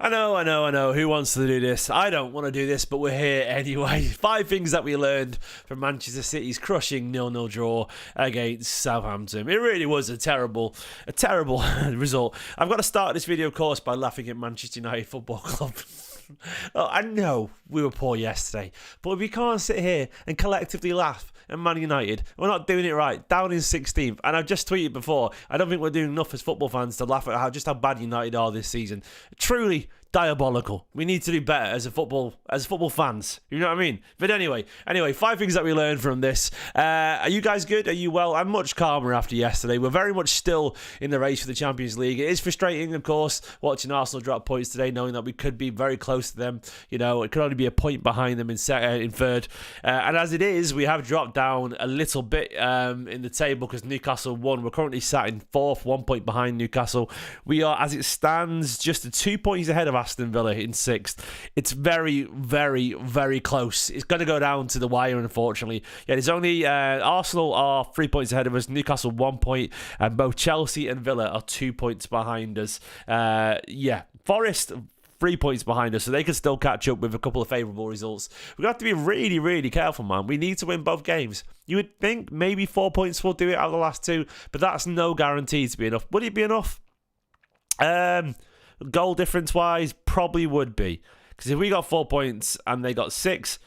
I know. Who wants to do this? I don't want to do this, but we're here anyway. 5 things that we learned from Manchester City's crushing 0-0 draw against Southampton. It really was a terrible result. I've got to start this video, of course, by laughing at Manchester United Football Club. Oh, I know we were poor yesterday, but we can't sit here and collectively laugh at Man United. We're not doing it right. Down in 16th. And I've just tweeted before, I don't think we're doing enough as football fans to laugh at how bad United are this season. Truly diabolical. We need to do better as football fans. You know what I mean? But anyway, 5 things that we learned from this. Are you guys good? Are you well? I'm much calmer after yesterday. We're very much still in the race for the Champions League. It is frustrating, of course, watching Arsenal drop points today, knowing that we could be very close to them. You know, it could only be a point behind them in third. And as it is, we have dropped down a little bit in the table because Newcastle won. We're currently sat in 4th, 1 point behind Newcastle. We are, as it stands, just 2 points ahead of Aston Villa in 6th. It's very, very, very close. It's going to go down to the wire, unfortunately. Yeah, there's only Arsenal are 3 points ahead of us, Newcastle 1 point, and both Chelsea and Villa are 2 points behind us. Forest 3 points behind us, so they can still catch up with a couple of favourable results. We're going to have to be really, really careful, man. We need to win both games. You would think maybe 4 points will do it out of the last 2, but that's no guarantee to be enough. Would it be enough? Goal difference wise, probably would be. Because if we got 4 points and they got 6,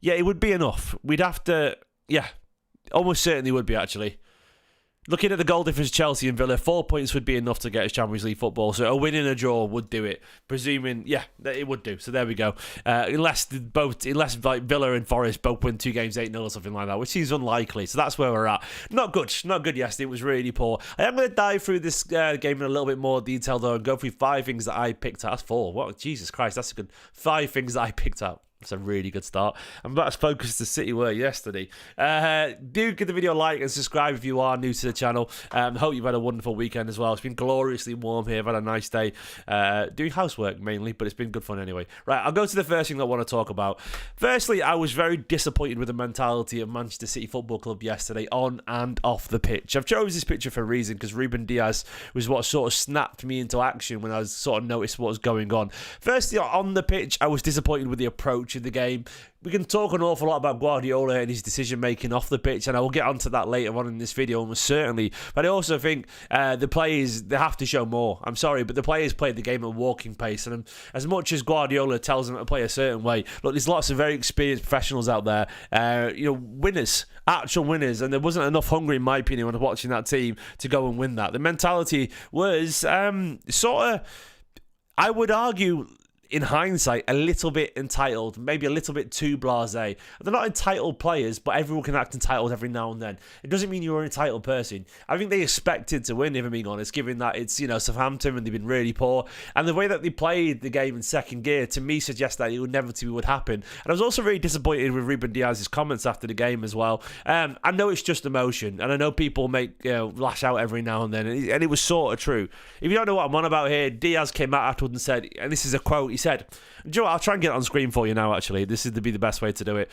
yeah, it would be enough. We'd have to, almost certainly would be, actually. Looking at the goal difference, Chelsea and Villa, 4 points would be enough to get us Champions League football. So a win and a draw would do it. Presuming, it would do. So there we go. Unless like Villa and Forest both win 2 games 8-0 or something like that, which seems unlikely. So that's where we're at. Not good yesterday. It was really poor. I am going to dive through this game in a little bit more detail though and go through 5 things that I picked out. That's 4. What? Jesus Christ, that's a good 5 things that I picked out. That's a really good start. I'm about as focused as City were yesterday. Do give the video a like and subscribe if you are new to the channel. Hope you've had a wonderful weekend as well. It's been gloriously warm here. I've had a nice day doing housework mainly, but it's been good fun anyway. Right, I'll go to the first thing I want to talk about. Firstly, I was very disappointed with the mentality of Manchester City Football Club yesterday on and off the pitch. I've chosen this picture for a reason because Ruben Diaz was what sort of snapped me into action when I sort of noticed what was going on. Firstly, on the pitch, I was disappointed with the approach of the game. We can talk an awful lot about Guardiola and his decision making off the pitch, and I will get onto that later on in this video almost certainly. But I also think the players, they have to show more. I'm sorry, but the players played the game at walking pace, and as much as Guardiola tells them to play a certain way, look, there's lots of very experienced professionals out there, winners, actual winners, and there wasn't enough hunger, in my opinion, when watching that team to go and win that. The mentality was I would argue, in hindsight, a little bit entitled, maybe a little bit too blasé. They're not entitled players, but everyone can act entitled every now and then. It doesn't mean you're an entitled person. I think they expected to win, if I'm being honest, given that it's, Southampton and they've been really poor. And the way that they played the game in second gear, to me, suggests that it inevitably would happen. And I was also really disappointed with Ruben Diaz's comments after the game as well. I know it's just emotion, and I know people lash out every now and then, and it was sort of true. If you don't know what I'm on about here, Diaz came out afterwards and said, and this is a quote, he said, "Do you know what? I'll try and get it on screen for you now, actually. This would be the best way to do it.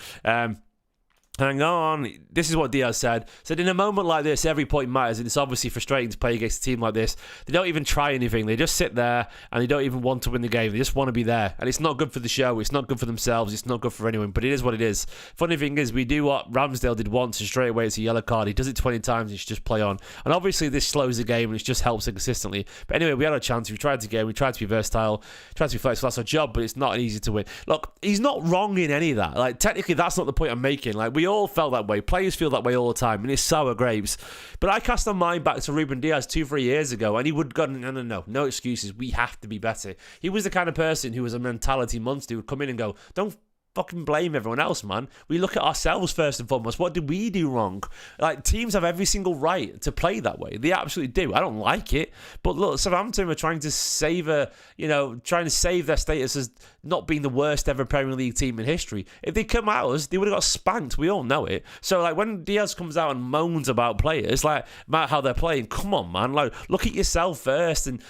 Hang on. This is what Diaz said. Said, in a moment like this, every point matters, and it's obviously frustrating to play against a team like this. They don't even try anything. They just sit there, and they don't even want to win the game. They just want to be there. And it's not good for the show. It's not good for themselves. It's not good for anyone. But it is what it is. Funny thing is, we do what Ramsdale did once, and straight away it's a yellow card. He does it 20 times, and he should just play on. And obviously, this slows the game, and it just helps it consistently. But anyway, we had a chance. We tried to game. We tried to be versatile. Tried to be flexible. That's our job, but it's not easy to win. Look, he's not wrong in any of that. Like, technically, that's not the point I'm making. Like, we all felt that way. Players feel that way all the time, and it's sour grapes. But I cast my mind back to Ruben Diaz 2-3 years ago, and he would go, no excuses. We have to be better. He was the kind of person who was a mentality monster who would come in and go, don't fucking blame everyone else, man. We look at ourselves first and foremost. What did we do wrong? Like, teams have every single right to play that way. They absolutely do. I don't like it, but look, Southampton are trying to save their status as not being the worst ever Premier League team in history. If they come at us, they would have got spanked. We all know it. So, like, when Diaz comes out and moans about players, like, about how they're playing, come on, man. Like, look at yourself first. And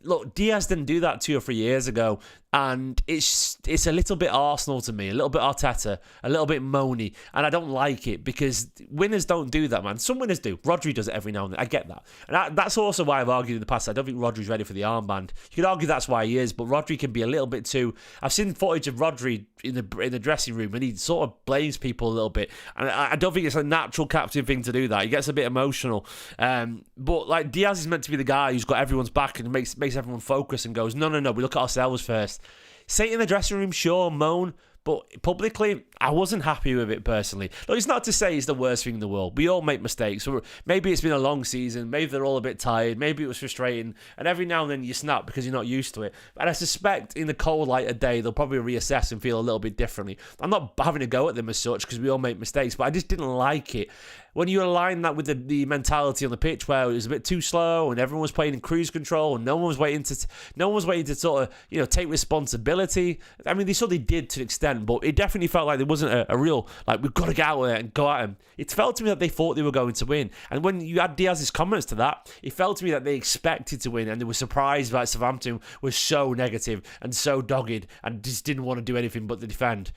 look, Diaz didn't do that 2 or 3 years ago. And it's a little bit Arsenal to me, a little bit Arteta, a little bit moany, and I don't like it because winners don't do that, man. Some winners do. Rodri does it every now and then. I get that. And that's also why I've argued in the past I don't think Rodri's ready for the armband. You could argue that's why he is, but Rodri can be a little bit too... I've seen footage of Rodri in the dressing room and he sort of blames people a little bit, and I don't think it's a natural captain thing to do that. He gets a bit emotional. But like Diaz is meant to be the guy who's got everyone's back and makes everyone focus and goes, no, we look at ourselves first. Say it in the dressing room, sure, moan, but publicly, I wasn't happy with it personally. Look, it's not to say it's the worst thing in the world. We all make mistakes. Maybe it's been a long season. Maybe they're all a bit tired. Maybe it was frustrating. And every now and then you snap because you're not used to it. And I suspect in the cold light of day, they'll probably reassess and feel a little bit differently. I'm not having a go at them as such because we all make mistakes, but I just didn't like it. When you align that with the mentality on the pitch where it was a bit too slow and everyone was playing in cruise control and no one was waiting to sort of take responsibility. I mean, they sort of did to an extent, but it definitely felt like there wasn't a real like we've got to get out there and go at them. It felt to me that they thought they were going to win, and when you add Diaz's comments to that, it felt to me that they expected to win and they were surprised that Southampton was so negative and so dogged and just didn't want to do anything but to defend.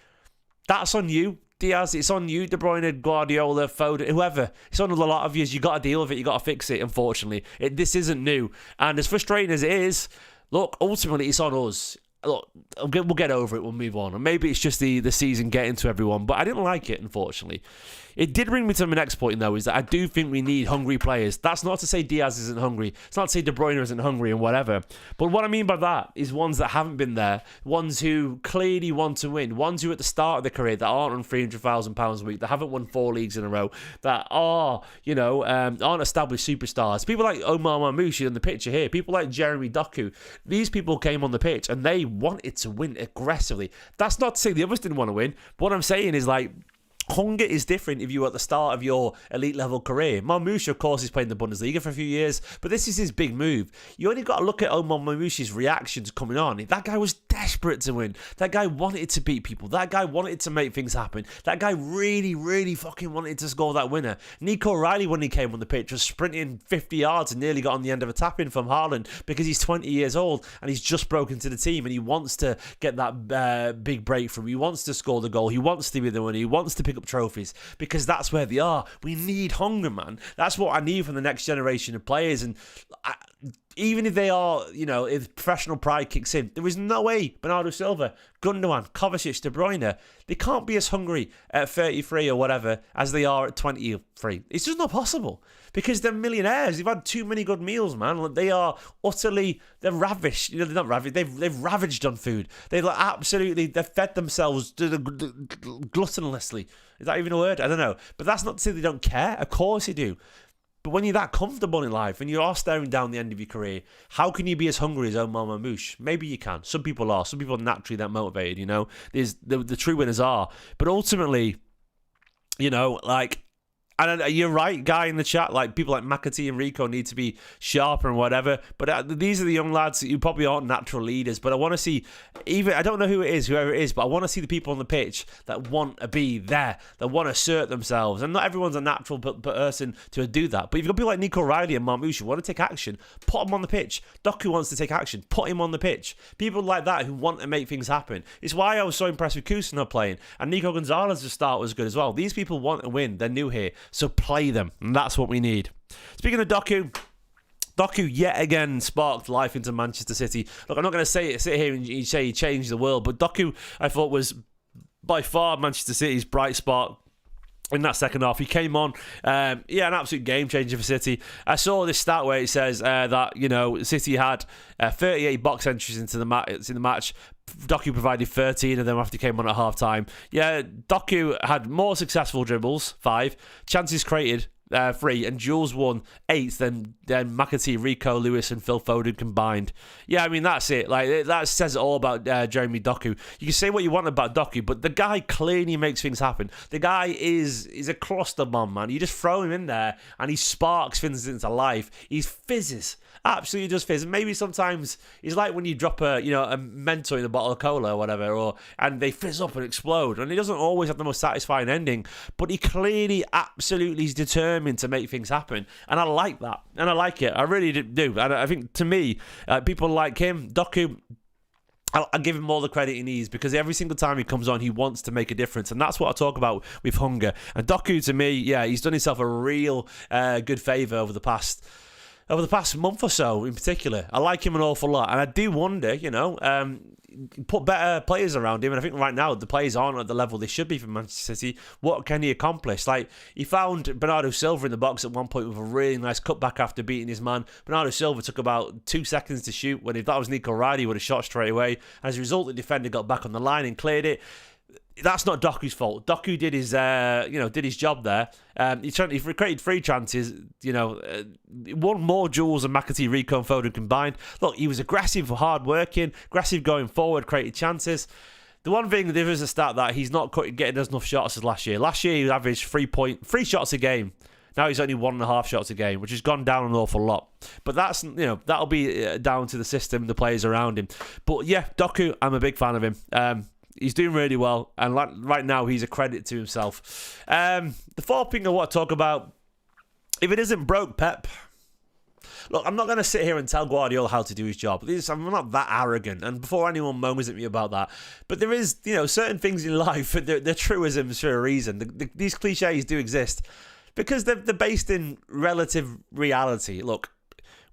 That's on you, Diaz. It's on you, De Bruyne, Guardiola, Foden, whoever. It's on a lot of you. You got to deal with it. You got to fix it. Unfortunately, this isn't new, and as frustrating as it is, look, ultimately it's on us. Look, we'll get over it. We'll move on. And maybe it's just the season getting to everyone, but I didn't like it, unfortunately. It did bring me to my next point, though, is that I do think we need hungry players. That's not to say Diaz isn't hungry. It's not to say De Bruyne isn't hungry and whatever. But what I mean by that is ones that haven't been there, ones who clearly want to win, ones who at the start of their career that aren't on £300,000 a week, that haven't won 4 leagues in a row, that are, aren't established superstars. People like Omar Mamouche in the picture here, people like Jeremy Doku. These people came on the pitch and they wanted to win aggressively. That's not to say the others didn't want to win. But what I'm saying is like, hunger is different if you're at the start of your elite level career. Mamouche, of course, is playing the Bundesliga for a few years, but this is his big move. You only got to look at Omar Mamouche's reactions coming on. That guy was desperate to win. That guy wanted to beat people. That guy wanted to make things happen. That guy really, really fucking wanted to score that winner. Nico Riley, when he came on the pitch, was sprinting 50 yards and nearly got on the end of a tap-in from Haaland because he's 20 years old and he's just broken to the team and he wants to get that big breakthrough. He wants to score the goal. He wants to be the winner. He wants to pick up trophies because that's where they are. We need hunger, man. That's what I need from the next generation of players. And even if they are, if professional pride kicks in, there is no way Bernardo Silva, Gundogan, Kovacic, De Bruyne, they can't be as hungry at 33 or whatever as they are at 23. It's just not possible because they're millionaires. They've had too many good meals, man. They are they're ravished. They're not ravished. They've ravaged on food. They've fed themselves gluttonously. Is that even a word? I don't know. But that's not to say they don't care. Of course they do. But when you're that comfortable in life and you are staring down the end of your career, how can you be as hungry as Omar Mamouche? Maybe you can. Some people are. Some people are naturally that motivated, There's the true winners are. But ultimately, and you're right, guy in the chat, like people like McAtee and Rico need to be sharper and whatever. But these are the young lads who probably aren't natural leaders. But I want to see, I don't know whoever it is, but I want to see the people on the pitch that want to be there, that want to assert themselves. And not everyone's a natural person to do that. But if you've got people like Nico Riley and Mamouche who want to take action, put them on the pitch. Doku wants to take action, put him on the pitch. People like that who want to make things happen. It's why I was so impressed with Kusuna playing. And Nico Gonzalez to start was good as well. These people want to win. They're new here. So play them, and that's what we need. Speaking of Doku yet again sparked life into Manchester City. Look, I'm not going to sit here and say he changed the world, but Doku, I thought, was by far Manchester City's bright spot in that second half. He came on, an absolute game changer for City. I saw this stat where it says that City had 38 box entries into the match. Doku provided 13 of them after he came on at half time. Yeah, Doku had more successful dribbles, 5, chances created, 3, and duels won 8 than McAtee, Rico, Lewis, and Phil Foden combined. Yeah, I mean, that's it. Like, that says it all about Jeremy Doku. You can say what you want about Doku, but the guy clearly makes things happen. The guy is a cluster bomb, man. You just throw him in there, and he sparks things into life. He fizzes. Absolutely does fizz. Maybe sometimes it's like when you drop a Mentos in a bottle of cola or whatever, and they fizz up and explode. And he doesn't always have the most satisfying ending, but he clearly absolutely is determined to make things happen. And I like that. And I like it. I really do. And I think, to me, people like him, Doku, I'll give him all the credit he needs, because every single time he comes on, he wants to make a difference. And that's what I talk about with hunger. And Doku, to me, yeah, he's done himself a real good favour over the past month or so in particular. I like him an awful lot. And I do wonder, put better players around him. And I think right now the players aren't at the level they should be for Manchester City. What can he accomplish? Like, he found Bernardo Silva in the box at one point with a really nice cutback after beating his man. Bernardo Silva took about 2 seconds to shoot, when if that was Nico Riley, he would have shot straight away. As a result, the defender got back on the line and cleared it. That's not Doku's fault. Doku did his job there. He created 3 chances. Won more duels than McAtee, Rico, and Foden combined. Look, he was aggressive, hard-working, aggressive going forward, created chances. The one thing, there is a stat that he's not getting as enough shots as last year. Last year, he averaged 3 shots a game. Now he's only 1.5 shots a game, which has gone down an awful lot. But that's, that'll be down to the system, the players around him. But yeah, Doku, I'm a big fan of him. He's doing really well, and right now he's a credit to himself. The fourth thing I want to talk about, if it isn't broke, Pep. Look, I'm not going to sit here and tell Guardiola how to do his job. I'm not that arrogant, and before anyone moans at me about that. But there is, certain things in life, they're truisms for a reason. These cliches do exist because they're based in relative reality. Look,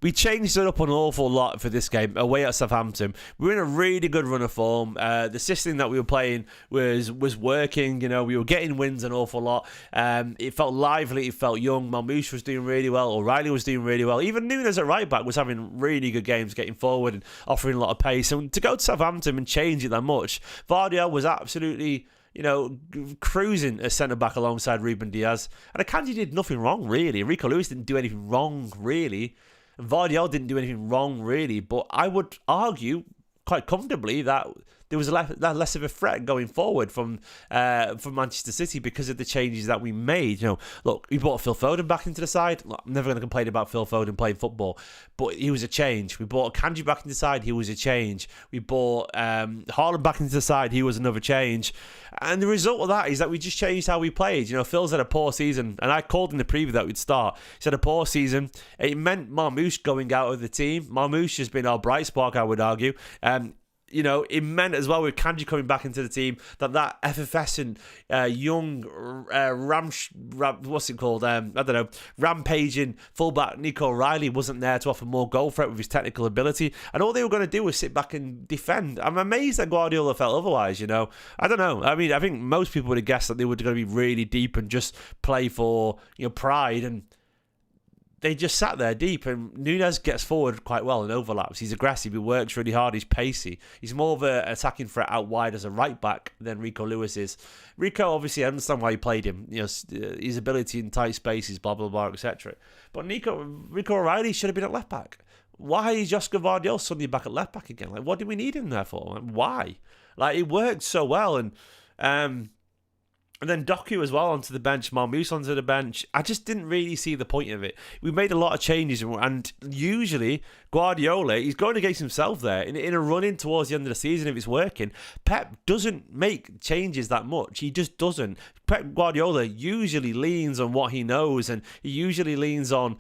we changed it up an awful lot for this game away at Southampton. We were in a really good run of form. The system that we were playing was working. We were getting wins an awful lot. It felt lively. It felt young. Marmoush was doing really well. O'Reilly was doing really well. Even Nunes at right back was having really good games, getting forward and offering a lot of pace. And to go to Southampton and change it that much, Guardiola was absolutely cruising as centre-back alongside Ruben Diaz. And Akanji did nothing wrong, really. Rico Lewis didn't do anything wrong, really. And Guardiola didn't do anything wrong, really. But I would argue quite comfortably that there was less of a threat going forward from Manchester City because of the changes that we made. Look, we brought Phil Foden back into the side. Look, I'm never going to complain about Phil Foden playing football, but he was a change. We brought Kanji back into the side. He was a change. We brought Haaland back into the side. He was another change. And the result of that is that we just changed how we played. Phil's had a poor season, and I called in the preview that we'd start. He's had a poor season. It meant Marmoush going out of the team. Marmoush has been our bright spark, I would argue. It meant as well with Kanji coming back into the team that effervescent young rampaging fullback Nico Riley wasn't there to offer more goal threat with his technical ability, and all they were going to do was sit back and defend. I'm amazed that Guardiola felt otherwise. I don't know. I mean, I think most people would have guessed that they were going to be really deep and just play for pride, and they just sat there deep, and Nunes gets forward quite well and overlaps. He's aggressive, he works really hard, he's pacey. He's more of an attacking threat out wide as a right back than Rico Lewis is. Rico, obviously, I understand why he played him. His ability in tight spaces, blah, blah, blah, etc. But Rico O'Reilly should have been at left back. Why is Josco Guardiola suddenly back at left back again? What do we need him there for? Why? It worked so well, and then Doku as well onto the bench, Marmoush onto the bench. I just didn't really see the point of it. We made a lot of changes, and usually Guardiola, he's going against himself there. In a run-in towards the end of the season, if it's working, Pep doesn't make changes that much. He just doesn't. Pep Guardiola usually leans on what he knows, and he usually leans on,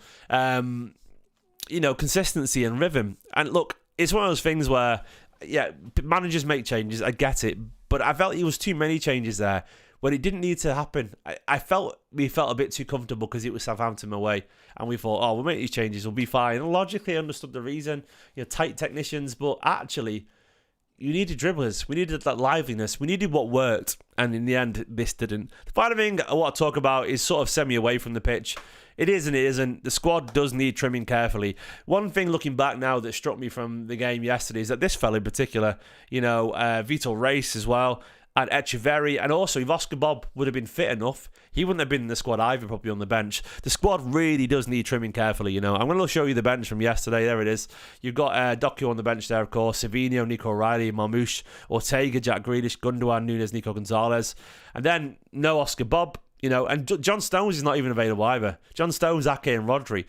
consistency and rhythm. And look, it's one of those things where, yeah, managers make changes. I get it. But I felt it was too many changes there when it didn't need to happen. I felt we felt a bit too comfortable because it was Southampton away, and we thought, we'll make these changes, we'll be fine. And logically, I understood the reason. Tight technicians, but actually, you needed dribblers. We needed that liveliness. We needed what worked, and in the end, this didn't. The final thing I want to talk about is sort of semi away from the pitch. It is and it isn't. The squad does need trimming carefully. One thing looking back now that struck me from the game yesterday is that this fella in particular, Vitor Reis as well, and Echeverry, and also if Oscar Bob would have been fit enough, he wouldn't have been in the squad either, probably on the bench. The squad really does need trimming carefully, I'm going to show you the bench from yesterday. There it is. You've got Doku on the bench there, of course. Savinho, Nico Riley, Marmoush, Ortega, Jack Grealish, Gundogan, Nunes, Nico Gonzalez. And then no Oscar Bob, and John Stones is not even available either. John Stones, Ake and Rodri.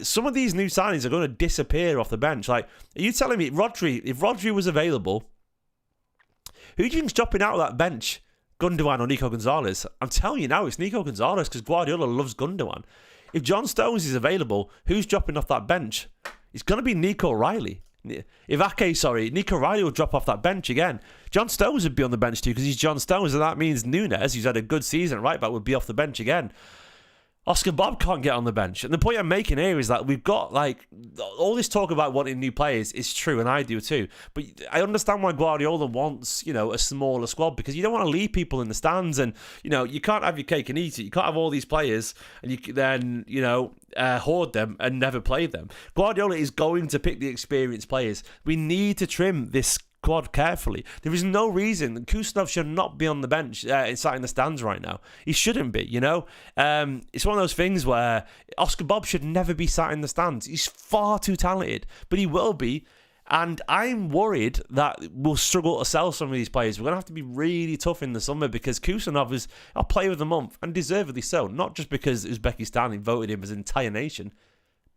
Some of these new signings are going to disappear off the bench. Are you telling me if Rodri was available, who do you think's dropping out of that bench? Gundogan or Nico Gonzalez? I'm telling you now, it's Nico Gonzalez because Guardiola loves Gundogan. If John Stones is available, who's dropping off that bench? It's going to be Nico Riley. If Nico Riley will drop off that bench again. John Stones would be on the bench too because he's John Stones, and that means Nunes, who's had a good season right back, would be off the bench again. Oscar Bob can't get on the bench. And the point I'm making here is that we've got, like, all this talk about wanting new players is true, and I do too. But I understand why Guardiola wants, a smaller squad, because you don't want to leave people in the stands, and, you can't have your cake and eat it. You can't have all these players and you then, hoard them and never play them. Guardiola is going to pick the experienced players. We need to trim this squad carefully. There is no reason that Kusanov should not be on the bench sat in the stands right now. He shouldn't be, It's one of those things where Oscar Bob should never be sat in the stands. He's far too talented, but he will be. And I'm worried that we'll struggle to sell some of these players. We're going to have to be really tough in the summer because Kusanov is our player of the month, and deservedly so. Not just because Uzbekistan voted him as an entire nation,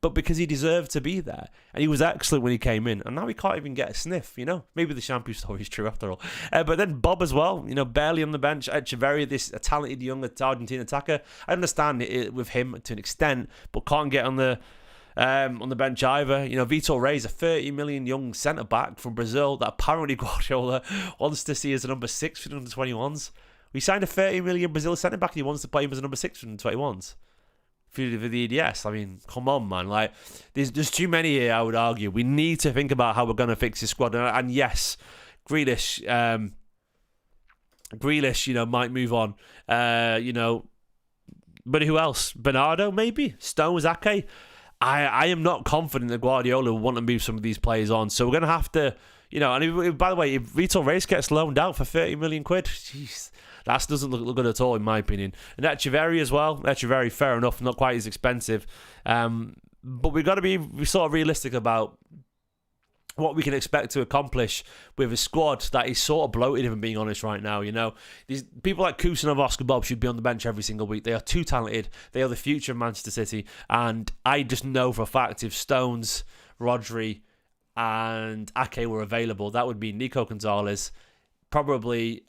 but because he deserved to be there. And he was excellent when he came in. And now he can't even get a sniff, Maybe the shampoo story is true after all. But then Bob as well, barely on the bench. Echeverria, this talented young Argentine attacker. I understand it with him to an extent, but can't get on the bench either. Vitor Reis, a 30 million young centre-back from Brazil that apparently Guardiola wants to see as a number 6 for the under-21s. We signed a 30 million Brazil centre-back and he wants to play him as a number 6 for the under-21s. For the EDS. I mean, come on, man. Like, there's too many here, I would argue. We need to think about how we're going to fix this squad. And yes, Grealish, might move on. But who else? Bernardo, maybe? Stones, Ake? I am not confident that Guardiola will want to move some of these players on. So we're going to have to, and by the way, if Vitor Reis gets loaned out for 30 million quid, jeez, that doesn't look good at all, in my opinion. And Echeverria as well. Echeverria, fair enough, not quite as expensive. But we've got to be sort of realistic about what we can expect to accomplish with a squad that is sort of bloated, if I'm being honest right now. These people like Kusanov, Oscar Bob should be on the bench every single week. They are too talented. They are the future of Manchester City. And I just know for a fact if Stones, Rodri and Ake were available, that would be Nico Gonzalez, probably...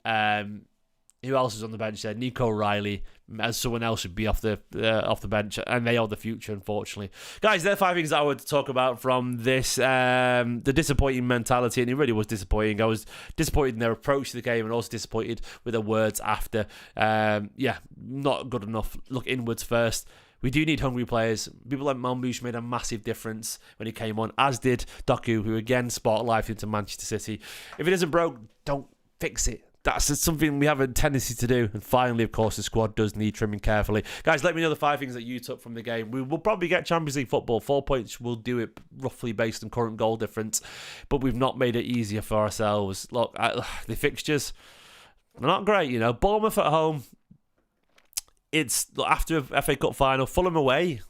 who else is on the bench there? Nico Riley, as someone else should be off the bench, and they are the future, unfortunately. Guys, there are 5 things that I would talk about from this, the disappointing mentality, and it really was disappointing. I was disappointed in their approach to the game and also disappointed with their words after. Not good enough. Look inwards first. We do need hungry players. People like Malmouche made a massive difference when he came on, as did Doku, who again spotlighted into Manchester City. If it isn't broke, don't fix it. That's something we have a tendency to do. And finally, of course, the squad does need trimming carefully. Guys, let me know the 5 things that you took from the game. We will probably get Champions League football. 4 points will do it roughly based on current goal difference. But we've not made it easier for ourselves. Look, the fixtures, they're not great, Bournemouth at home. It's after a FA Cup final. Fulham away.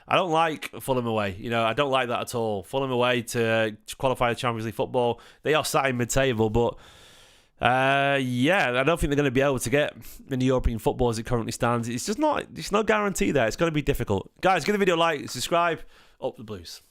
I don't like Fulham away. I don't like that at all. Fulham away to qualify the Champions League football. They are sat in mid-table, but... I don't think they're going to be able to get in the European football as it currently stands. It's no guarantee there. It's going to be difficult. Guys, give the video a like, subscribe. Up the Blues.